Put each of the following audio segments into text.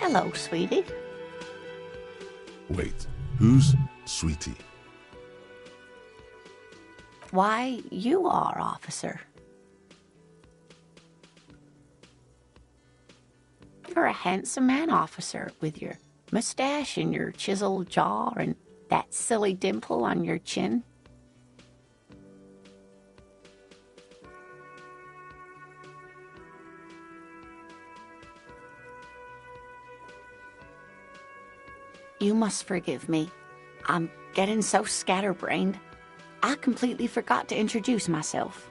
Hello, sweetie. Wait, who's Sweetie? Why, you are, officer. You're a handsome man, officer, with your mustache and your chiseled jaw and that silly dimple on your chin. You must forgive me. I'm getting so scatterbrained. I completely forgot to introduce myself.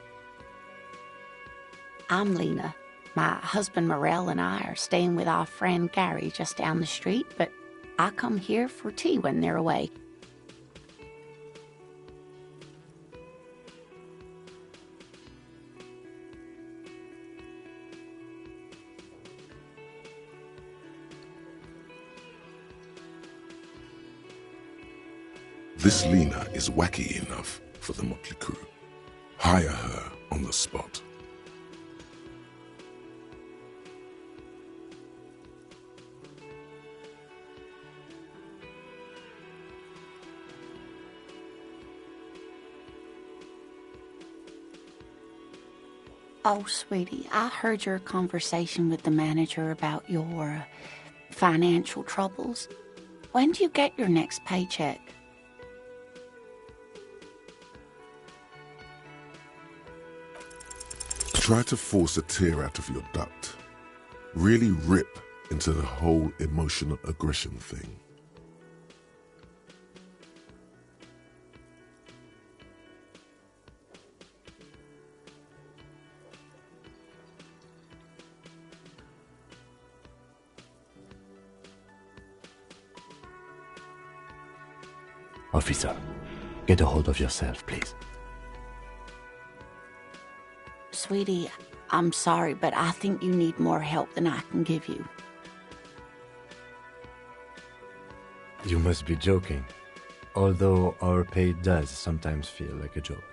I'm Lena. My husband Morel and I are staying with our friend Gary just down the street, but I come here for tea when they're away. This Lena is wacky enough for the Motley Crew. Hire her on the spot. Oh, sweetie, I heard your conversation with the manager about your financial troubles. When do you get your next paycheck? Try to force a tear out of your duct. Really rip into the whole emotional aggression thing. Officer, get a hold of yourself, please. Sweetie, I'm sorry, but I think you need more help than I can give you. You must be joking. Although our pay does sometimes feel like a joke.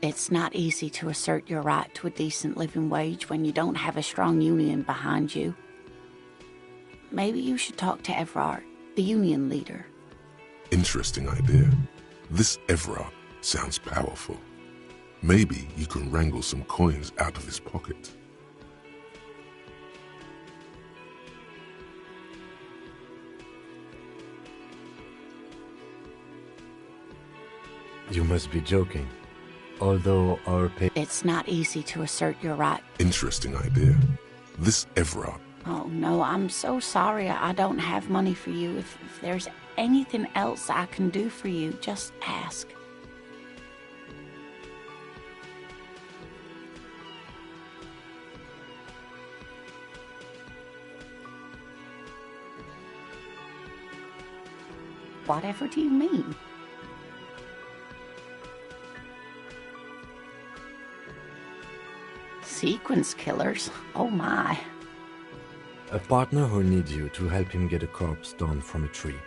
It's not easy to assert your right to a decent living wage when you don't have a strong union behind you. Maybe you should talk to Everard, the union leader. Interesting idea. This Everard sounds powerful. Maybe you can wrangle some coins out of his pocket. You must be joking. Although our pay... It's not easy to assert your right. Interesting idea. This Everard. Oh, no, I'm so sorry I don't have money for you. If there's anything else I can do for you, just ask. Whatever do you mean? Sequence killers? Oh my. A partner who needs you to help him get a corpse down from a tree.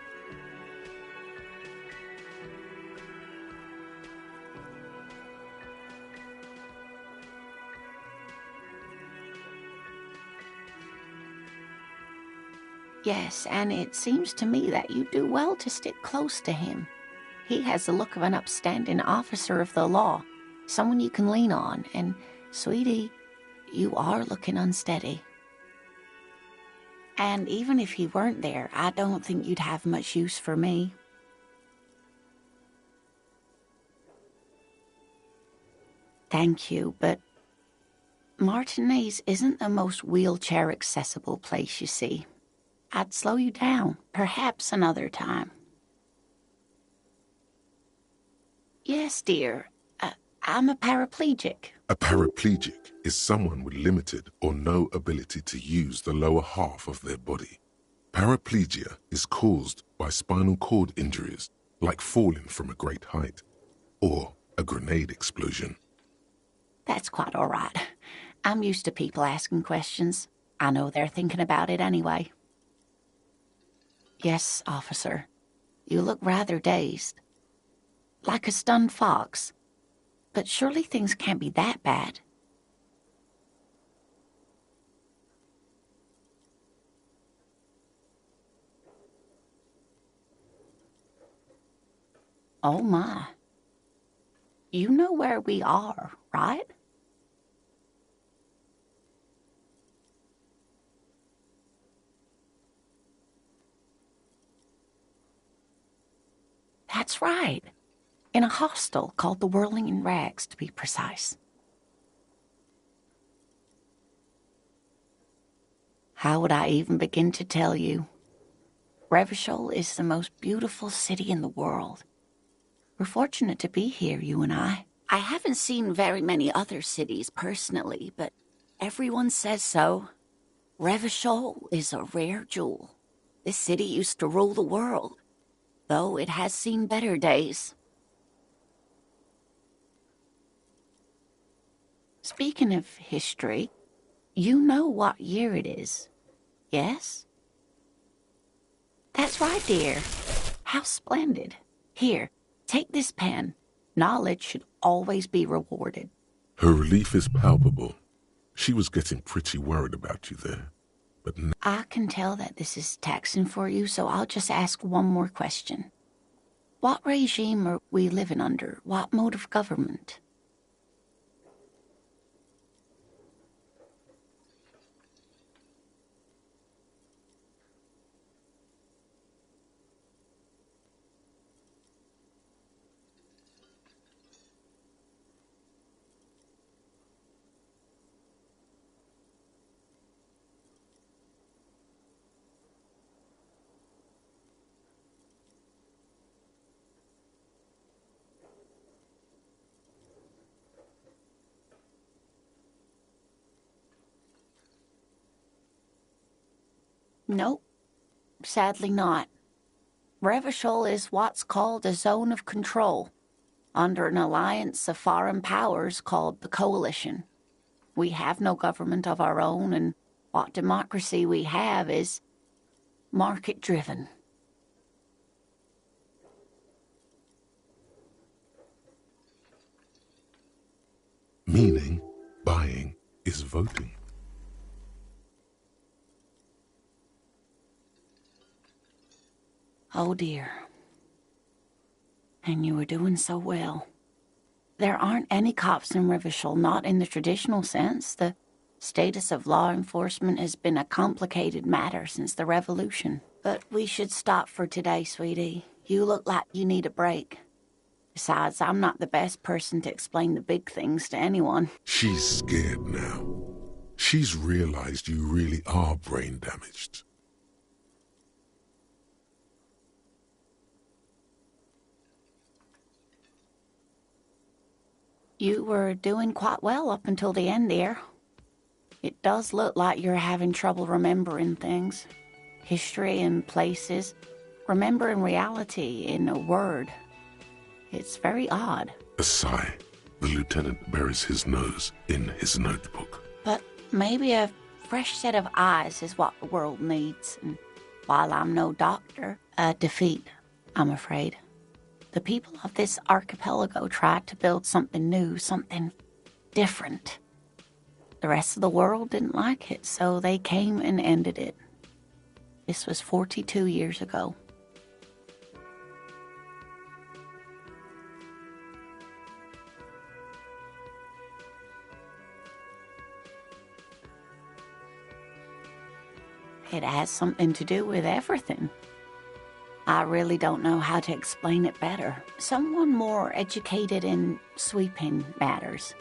Yes, and it seems to me that you do well to stick close to him. He has the look of an upstanding officer of the law, someone you can lean on, and, sweetie, you are looking unsteady. And even if he weren't there, I don't think you'd have much use for me. Thank you, but Martinez isn't the most wheelchair-accessible place, you see. I'd slow you down, perhaps another time. Yes, dear. I'm a paraplegic. A paraplegic is someone with limited or no ability to use the lower half of their body. Paraplegia is caused by spinal cord injuries, like falling from a great height, or a grenade explosion. That's quite all right. I'm used to people asking questions. I know they're thinking about it anyway. Yes, officer. You look rather dazed. Like a stunned fox. But surely things can't be that bad. Oh my. You know where we are, right? That's right. In a hostel called the Whirling in Rags, to be precise. How would I even begin to tell you? Revachol is the most beautiful city in the world. We're fortunate to be here, you and I. I haven't seen very many other cities personally, but everyone says so. Revachol is a rare jewel. This city used to rule the world, though it has seen better days. Speaking of history, you know what year it is, yes? That's right, dear. How splendid. Here, take this pen. Knowledge should always be rewarded. Her relief is palpable. She was getting pretty worried about you there. But now I can tell that this is taxing for you, so I'll just ask one more question. What regime are we living under? What mode of government? Nope, sadly not. Revachol is what's called a zone of control, under an alliance of foreign powers called the Coalition. We have no government of our own, and what democracy we have is market-driven. meaning buying is voting. Oh dear. And you were doing so well. There aren't any cops in Revachol, not in the traditional sense. The status of law enforcement has been a complicated matter since the revolution. But we should stop for today, sweetie. You look like you need a break. Besides, I'm not the best person to explain the big things to anyone. She's scared now. She's realized you really are brain damaged. You were doing quite well up until the end there. It does look like you're having trouble remembering things. History and places. Remembering reality in a word. It's very odd. A sigh. The lieutenant buries his nose in his notebook. But maybe a fresh set of eyes is what the world needs. And while I'm no doctor, a defeat, I'm afraid. The people of this archipelago tried to build something new, something different. The rest of the world didn't like it, so they came and ended it. This was 42 years ago. It has something to do with everything. I really don't know how to explain it better. Someone more educated in sweeping matters.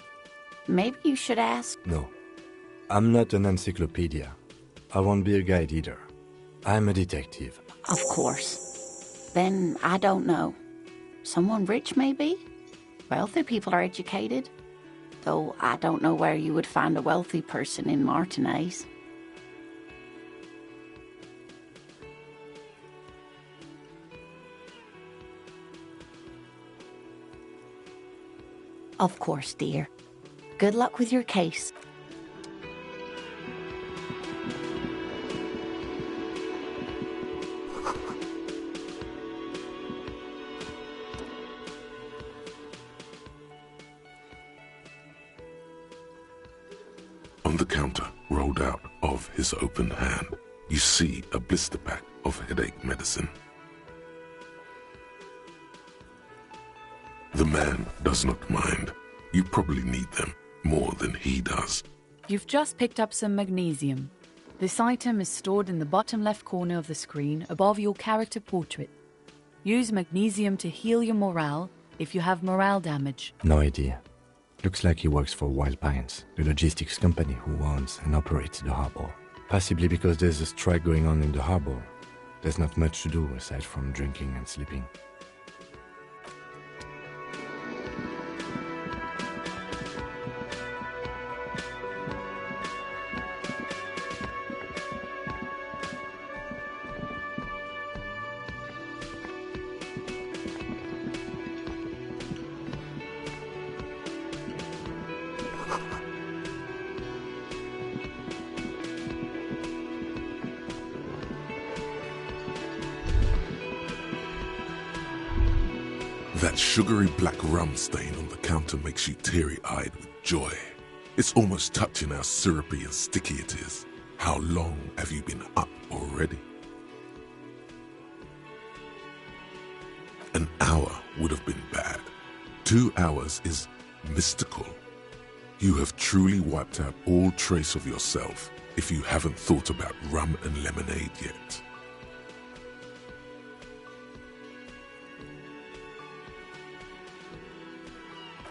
Maybe you should ask. No, I'm not an encyclopedia. I won't be a guide either. I'm a detective. Of course. Then I don't know. Someone rich, maybe? Wealthy people are educated. Though I don't know where you would find a wealthy person in Martinez. Of course, dear. Good luck with your case. On the counter, rolled out of his open hand, you see a blister pack of headache medicine. man does not mind. You probably need them more than he does. You've just picked up some magnesium. This item is stored in the bottom left corner of the screen above your character portrait. Use magnesium to heal your morale if you have morale damage. No idea. Looks like he works for Wild Pines, the logistics company who owns and operates the harbor. Possibly because there's a strike going on in the harbor. There's not much to do aside from drinking and sleeping. That sugary black rum stain on the counter makes you teary-eyed with joy. It's almost touching how syrupy and sticky it is. How long have you been up already? An hour would have been bad. 2 hours is mystical. You have truly wiped out all trace of yourself if you haven't thought about rum and lemonade yet.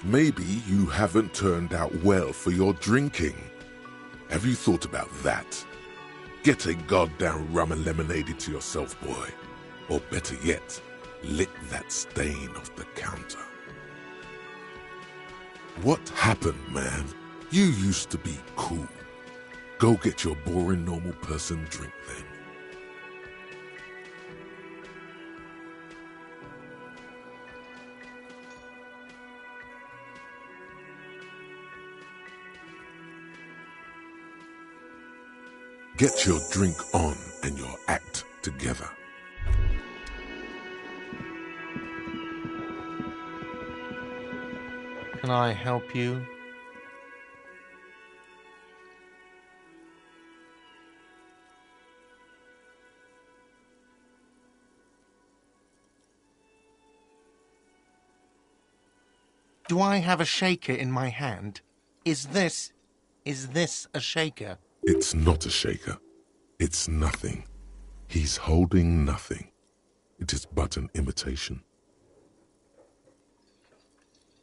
Maybe you haven't turned out well for your drinking. Have you thought about that? Get a goddamn rum and lemonade into yourself, boy. Or better yet, lick that stain off the counter. What happened, man? You used to be cool. Go get your boring normal person drink then. Get your drink on and your act together. Can I help you? Do I have a shaker in my hand? Is this a shaker? It's not a shaker. It's nothing. He's holding nothing. It is but an imitation.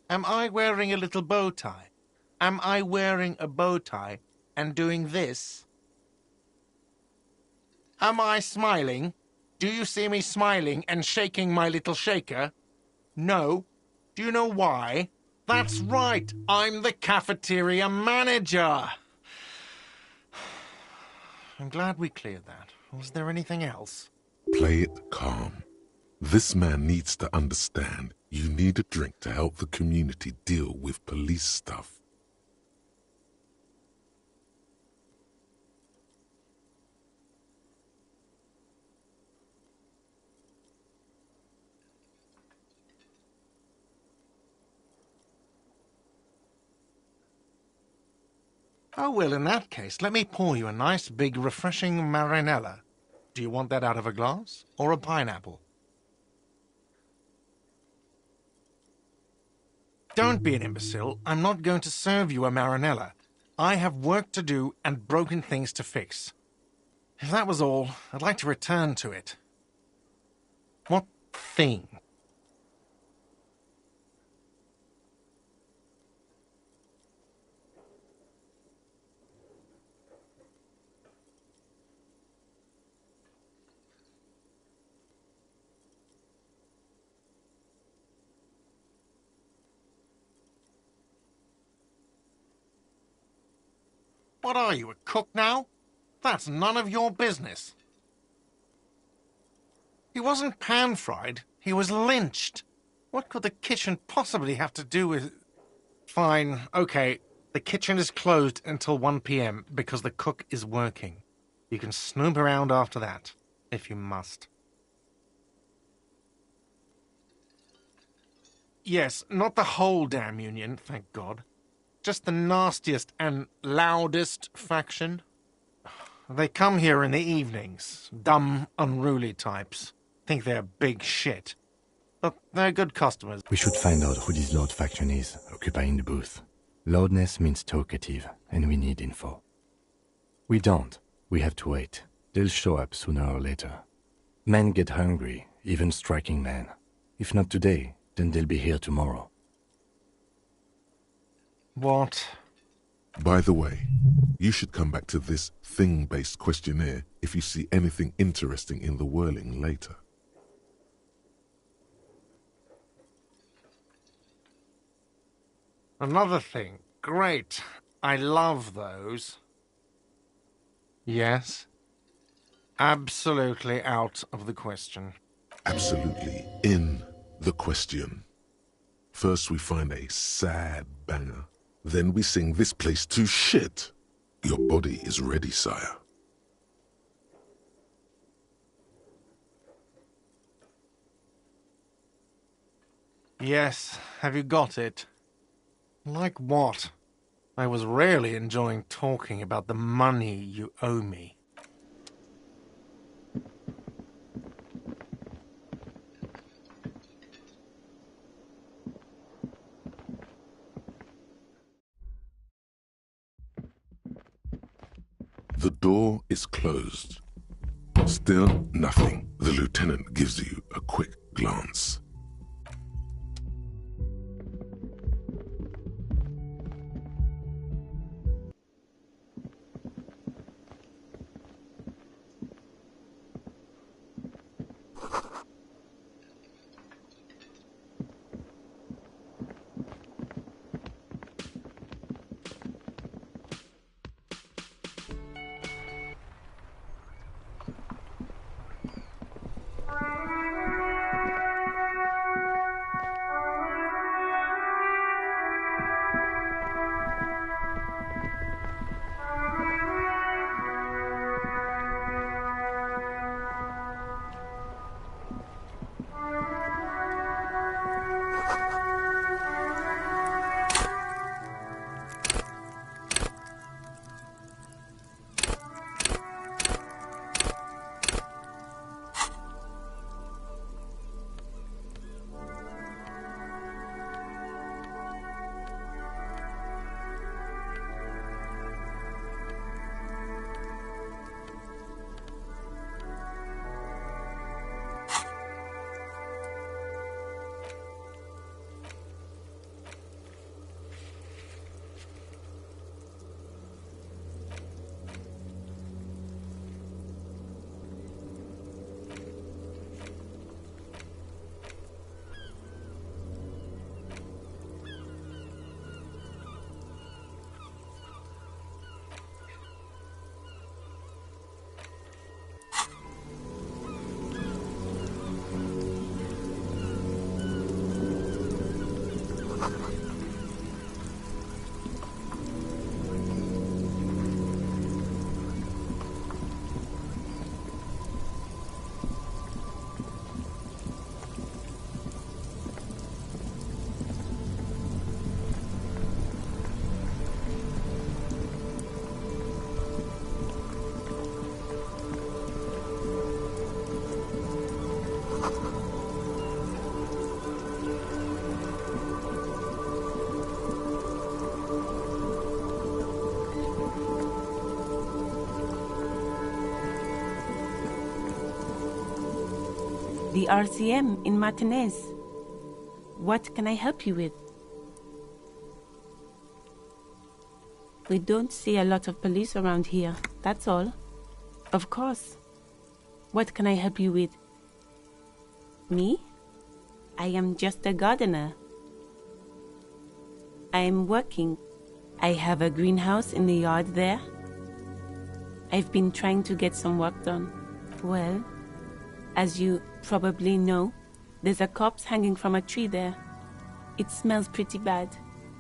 Am I wearing a little bow tie? Am I wearing a bow tie and doing this? Am I smiling? Do you see me smiling and shaking my little shaker? No. Do you know why? That's right, I'm the cafeteria manager. I'm glad we cleared that. Was there anything else? Play it calm. This man needs to understand you need a drink to help the community deal with police stuff. Oh, well, in that case, let me pour you a nice, big, refreshing marinella. Do you want that out of a glass or a pineapple? Don't be an imbecile. I'm not going to serve you a marinella. I have work to do and broken things to fix. If that was all, I'd like to return to it. What thing? What are you, a cook now? That's none of your business. He wasn't pan-fried, he was lynched. What could the kitchen possibly have to do with... Fine, okay, the kitchen is closed until 1 p.m. because the cook is working. You can snoop around after that, if you must. Yes, not the whole damn union, thank God. Just the nastiest and loudest faction. They come here in the evenings. Dumb, unruly types. Think they're big shit. But they're good customers. We should find out who this Lord faction is, occupying the booth. Loudness means talkative, and we need info. We don't. We have to wait. They'll show up sooner or later. Men get hungry, even striking men. If not today, then they'll be here tomorrow. What? By the way, you should come back to this thing-based questionnaire if you see anything interesting in the whirling later. Another thing. Great. I love those. Yes. Absolutely out of the question. Absolutely in the question. First we find a sad banger. Then we sing this place to shit. Your body is ready, sire. Yes. Have you got it? Like what? I was really enjoying talking about the money you owe me. The door is closed. Still nothing. The lieutenant gives you a quick glance. The RCM in Martinez. What can I help you with? We don't see a lot of police around here, that's all. Of course. What can I help you with? Me? I am just a gardener. I am working. I have a greenhouse in the yard there. I've been trying to get some work done. Well, as you probably know, there's a corpse hanging from a tree there. It smells pretty bad,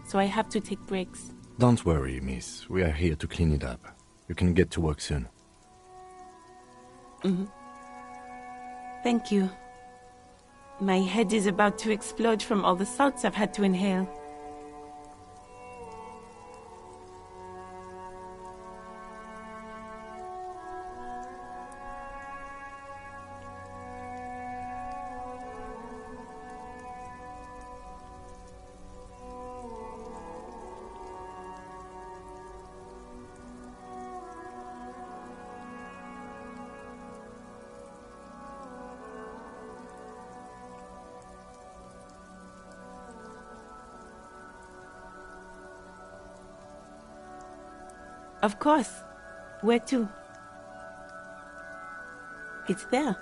so I have to take breaks. Don't worry, miss. We are here to clean it up. You can get to work soon. Thank you. My head is about to explode from all the salts I've had to inhale. Of course. Where to? It's there.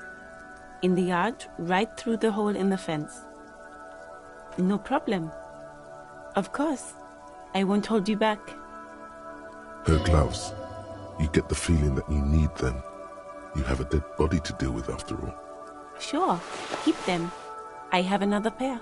In the yard, right through the hole in the fence. No problem. Of course. I won't hold you back. Her gloves. You get the feeling that you need them. You have a dead body to deal with after all. Sure. Keep them. I have another pair.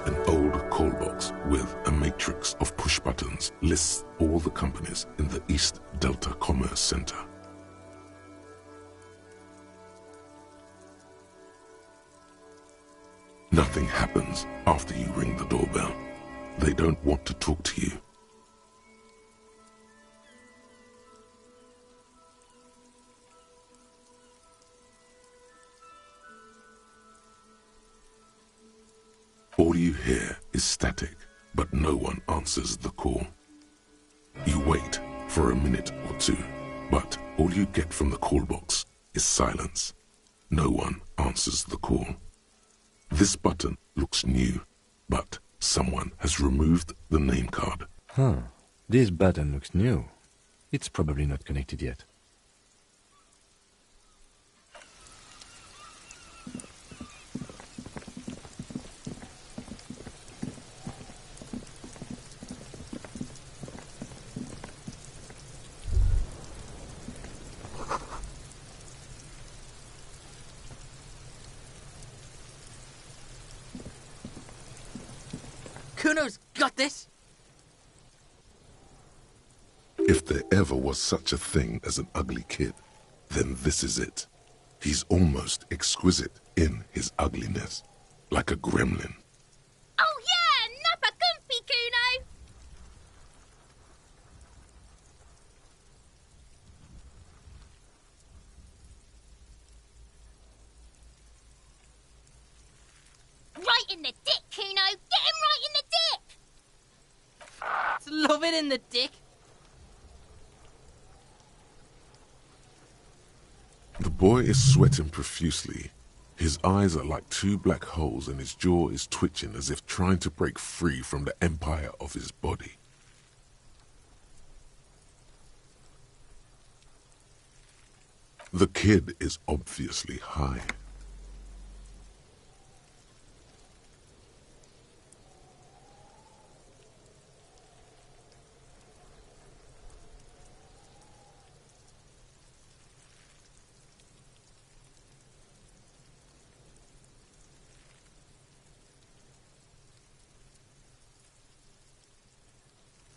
An old call box with a matrix of push buttons lists all the companies in the East Delta Commerce Center. Nothing happens after you ring the doorbell. They don't want to talk to you. All you hear is static, but no one answers the call. You wait for a minute or two, but all you get from the call box is silence. No one answers the call. This button looks new, but someone has removed the name card. This button looks new. It's probably not connected yet. Kuno's got this! If there ever was such a thing as an ugly kid, then this is it. He's almost exquisite in his ugliness, like a gremlin. Oh yeah, nappa comfy, Kuno! Right in the dick, Kuno! Get him right in the dick! Love it in the dick. The boy is sweating profusely. His eyes are like two black holes and his jaw is twitching as if trying to break free from the empire of his body. The kid is obviously high.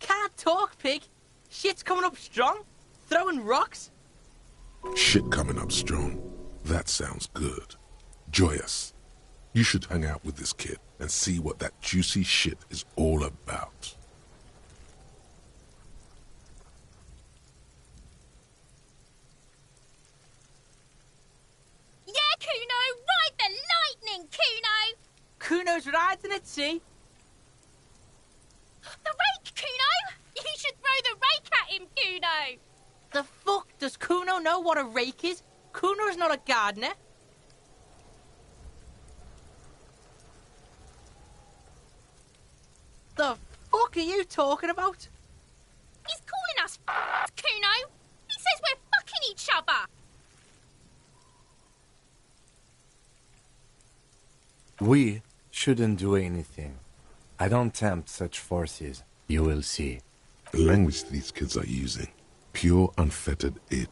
Can't talk, pig. Shit's coming up strong. Throwing rocks. Shit coming up strong. That sounds good. Joyous. You should hang out with this kid and see what that juicy shit is all about. Yeah, Kuno! Ride the lightning, Kuno! Kuno's riding at sea. The rake, Kuno! You should throw the rake at him, Kuno! The fuck? Does Kuno know what a rake is? Kuno's not a gardener. The fuck are you talking about? He's calling us Kuno! He says we're fucking each other! We shouldn't do anything. I don't tempt such forces. You will see. The language these kids are using, pure unfettered id.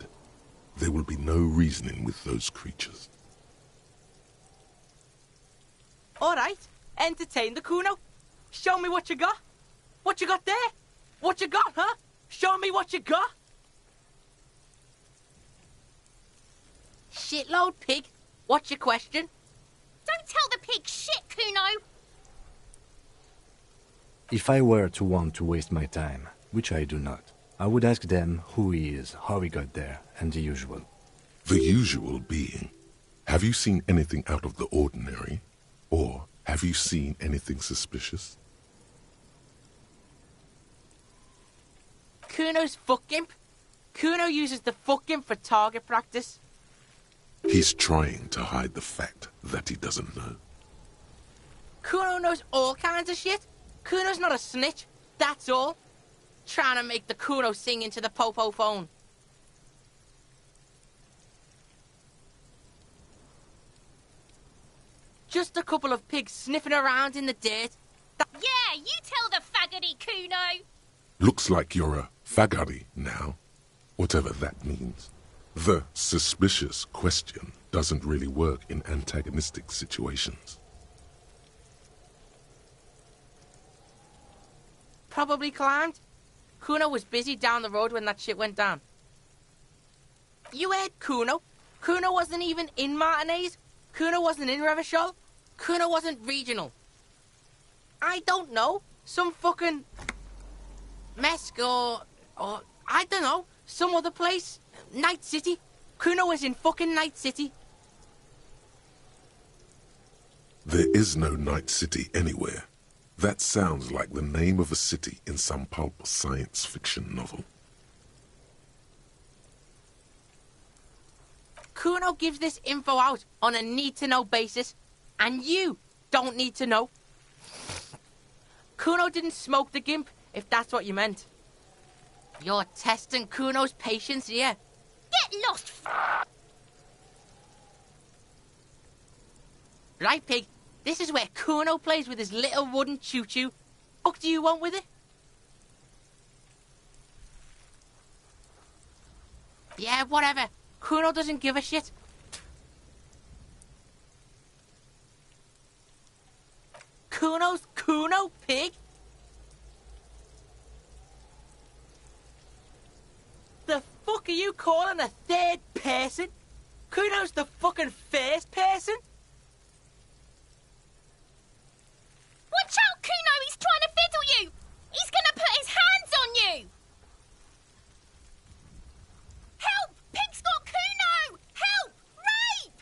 There will be no reasoning with those creatures. All right, entertain the Kuno. Show me what you got. What you got there? What you got, huh? Show me what you got. Shitload pig. What's your question? Don't tell the pig shit, Kuno. If I were to want to waste my time, which I do not, I would ask them who he is, how he got there, and the usual. The usual being, have you seen anything out of the ordinary? Or have you seen anything suspicious? Kuno's fuck gimp. Kuno uses the fuck gimp for target practice. He's trying to hide the fact that he doesn't know. Kuno knows all kinds of shit. Kuno's not a snitch, that's all. Trying to make the Kuno sing into the popo phone. Just a couple of pigs sniffing around in the dirt. Yeah, you tell the faggoty, Kuno. Looks like you're a fagari now, whatever that means. The suspicious question doesn't really work in antagonistic situations. Probably climbed. Kuno was busy down the road when that shit went down. You heard Kuno. Kuno wasn't even in Martinez. Kuno wasn't in Revachol. Kuno wasn't regional. I don't know. Some fucking Mesk or I don't know. Some other place. Night City. Kuno was in fucking Night City. There is no Night City anywhere. That sounds like the name of a city in some pulp science fiction novel. Kuno gives this info out on a need-to-know basis, and you don't need to know. Kuno didn't smoke the gimp, if that's what you meant. You're testing Kuno's patience here. Get lost, Right, pig. This is where Kuno plays with his little wooden choo-choo. What do you want with it? Yeah, whatever. Kuno doesn't give a shit. Kuno's Kuno, pig? The fuck are you calling a third person? Kuno's the fucking first person? Watch out, Kuno! He's trying to fiddle you! He's gonna put his hands on you! Help! Pig's got Kuno! Help! Rape!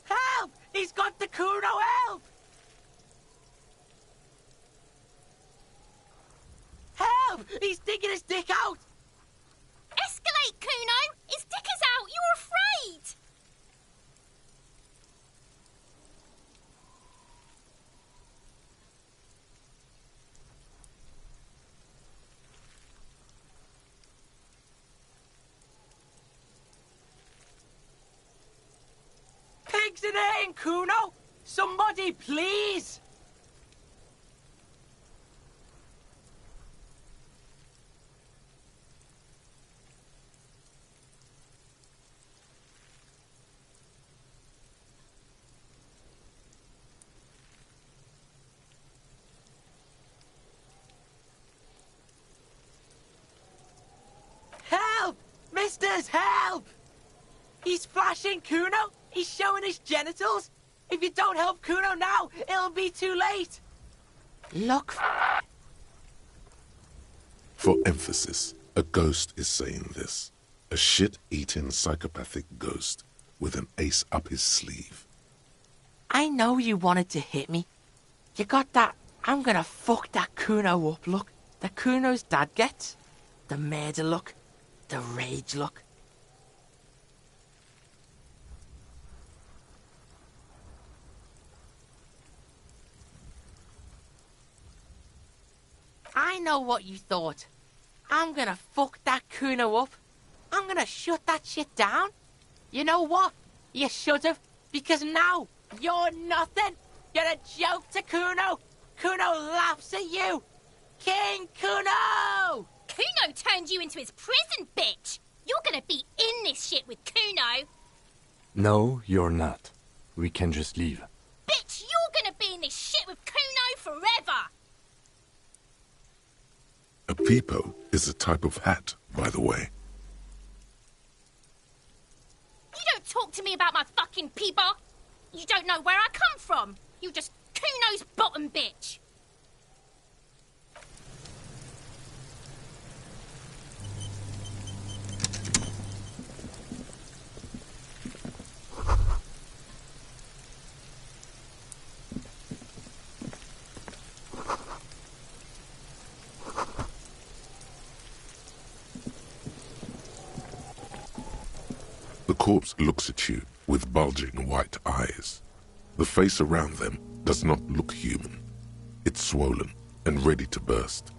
Help! He's got the Kuno, help! Help! He's digging his dick out! Escalate, Kuno! His dick is out! You're afraid! Pigs in here, Kuno! Somebody, please! Help! Misters, help! He's flashing Kuno! He's showing his genitals! If you don't help Kuno now, it'll be too late! Look. For emphasis, a ghost is saying this. A shit-eating psychopathic ghost with an ace up his sleeve. I know you wanted to hit me. You got that I'm gonna fuck that Kuno up look that Kuno's dad gets. The murder look. The rage look. I know what you thought. I'm gonna fuck that Kuno up. I'm gonna shut that shit down. You know what? You should have, because now you're nothing. You're a joke to Kuno. Kuno laughs at you. King Kuno! Kuno turned you into his prison, bitch! You're gonna be in this shit with Kuno. No, you're not. We can just leave. bitch, you're gonna be in this shit with Kuno forever! A peepo is a type of hat, by the way. You don't talk to me about my fucking peeper! You don't know where I come from! You just Kuno's bottom bitch! The corpse looks at you with bulging white eyes. The face around them does not look human. It's swollen and ready to burst.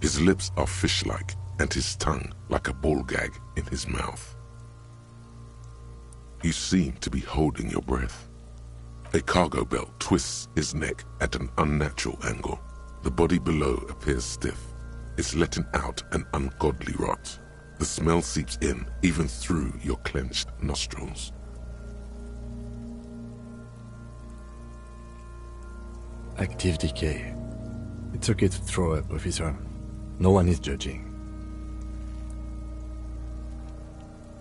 His lips are fish-like and his tongue like a ball gag in his mouth. You seem to be holding your breath. A cargo belt twists his neck at an unnatural angle. The body below appears stiff. It's letting out an ungodly rot. The smell seeps in, even through your clenched nostrils. Active decay. It's okay to throw up, officer. No one is judging.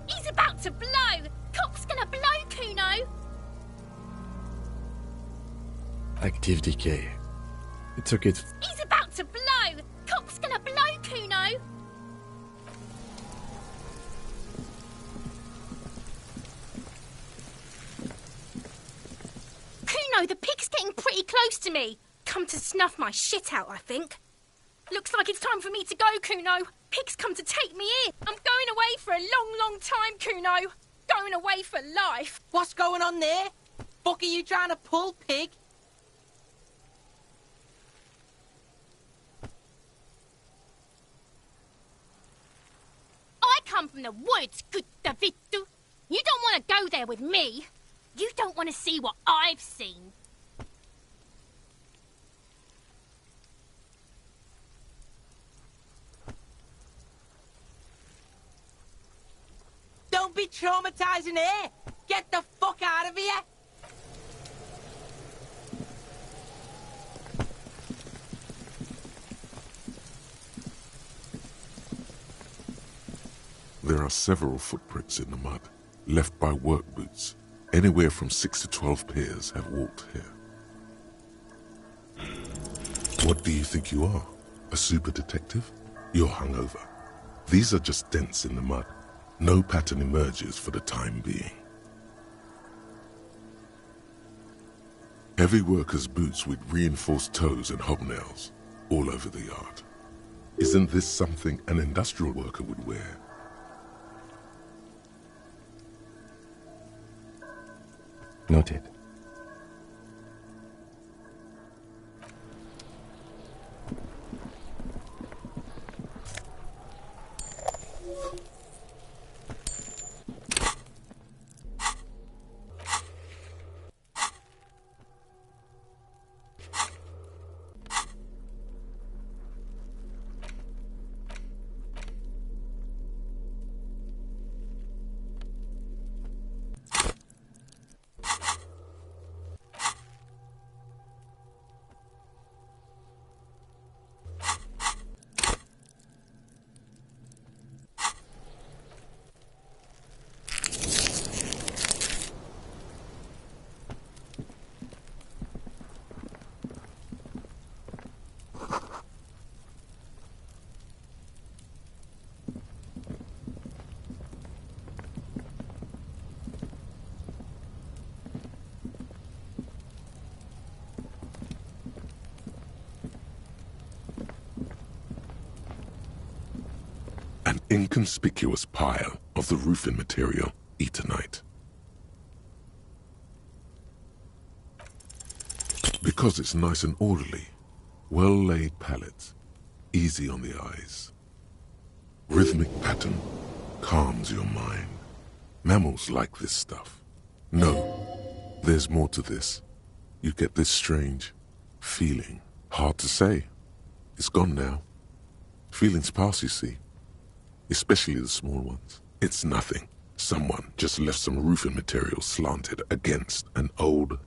He's about to blow! Cop's gonna blow, Kuno! Active decay. It's okay to... He's about to blow! Cop's gonna blow, Kuno! Kuno, the pig's getting pretty close to me. Come to snuff my shit out, I think. Looks like it's time for me to go, Kuno. Pig's come to take me in. I'm going away for a long, long time, Kuno. Going away for life. What's going on there? Fuck are you trying to pull, pig? I come from the woods, good Davidu. You don't want to go there with me. You don't want to see what I've seen. Don't be traumatizing here. Get the fuck out of here. There are several footprints in the mud, left by work boots. Anywhere from 6 to 12 pairs have walked here. What do you think you are? A super detective? You're hungover. These are just dents in the mud. No pattern emerges for the time being. Heavy workers' boots with reinforced toes and hobnails all over the yard. Isn't this something an industrial worker would wear? Noted. An inconspicuous pile of the roofing material, Eternite. Because it's nice and orderly, well-laid pallets, easy on the eyes. Rhythmic pattern calms your mind. Mammals like this stuff. No, there's more to this. You get this strange feeling. Hard to say. It's gone now. Feelings pass, you see. Especially the small ones. It's nothing. Someone just left some roofing material slanted against an old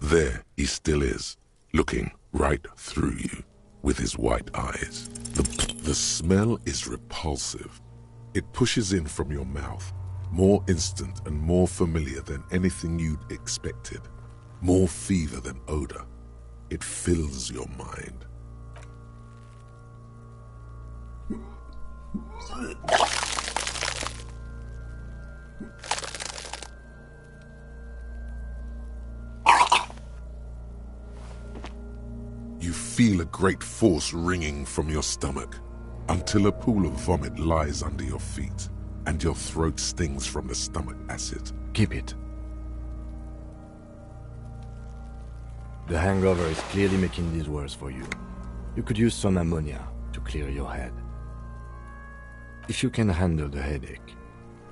There he still is, looking right through you with his white eyes. The smell is repulsive. It pushes in from your mouth, more instant and more familiar than anything you'd expected, more fever than odor. It fills your mind. You feel a great force ringing from your stomach until a pool of vomit lies under your feet and your throat stings from the stomach acid. Keep it. The hangover is clearly making this worse for you. You could use some ammonia to clear your head. If you can handle the headache,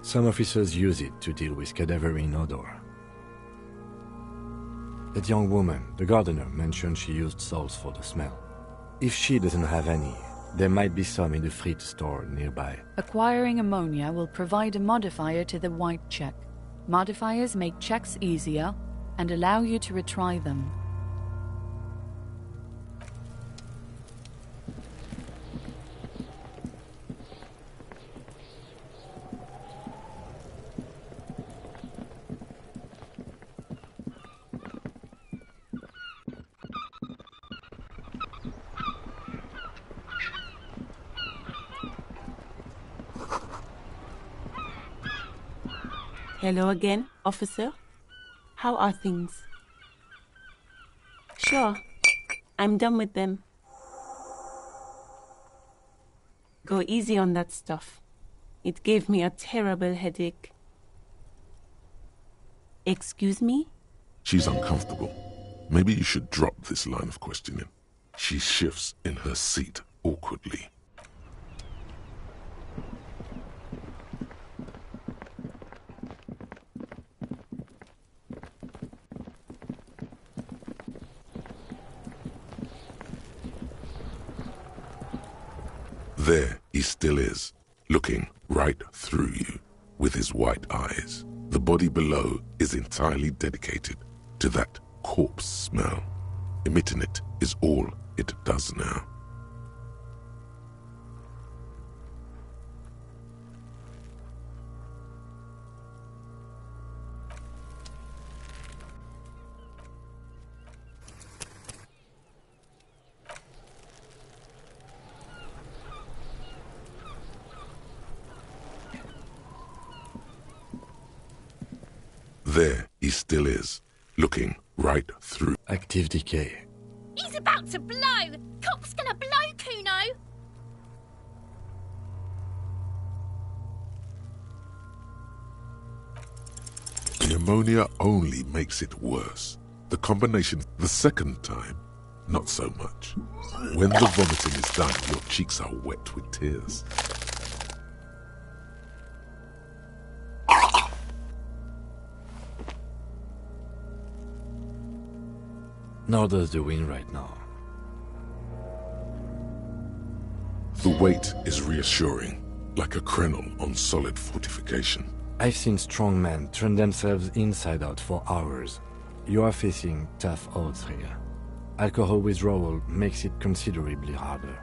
some officers use it to deal with cadaverine odor. That young woman, the gardener, mentioned she used salts for the smell. If she doesn't have any, there might be some in the fridge store nearby. Acquiring ammonia will provide a modifier to the white check. Modifiers make checks easier and allow you to retry them. Hello again, officer. How are things? Sure, I'm done with them. Go easy on that stuff. It gave me a terrible headache. Excuse me? She's uncomfortable. Maybe you should drop this line of questioning. She shifts in her seat awkwardly. There he still is, looking right through you with his white eyes. The body below is entirely dedicated to that corpse smell. Emitting it is all it does now. There he still is, looking right through. Active decay. He's about to blow! Cock's gonna blow, Kuno! The ammonia only makes it worse. The combination the second time, not so much. When the vomiting is done, your cheeks are wet with tears. Nor does the wind right now. The weight is reassuring, like a crenel on solid fortification. I've seen strong men turn themselves inside out for hours. You are facing tough odds here. Alcohol withdrawal makes it considerably harder.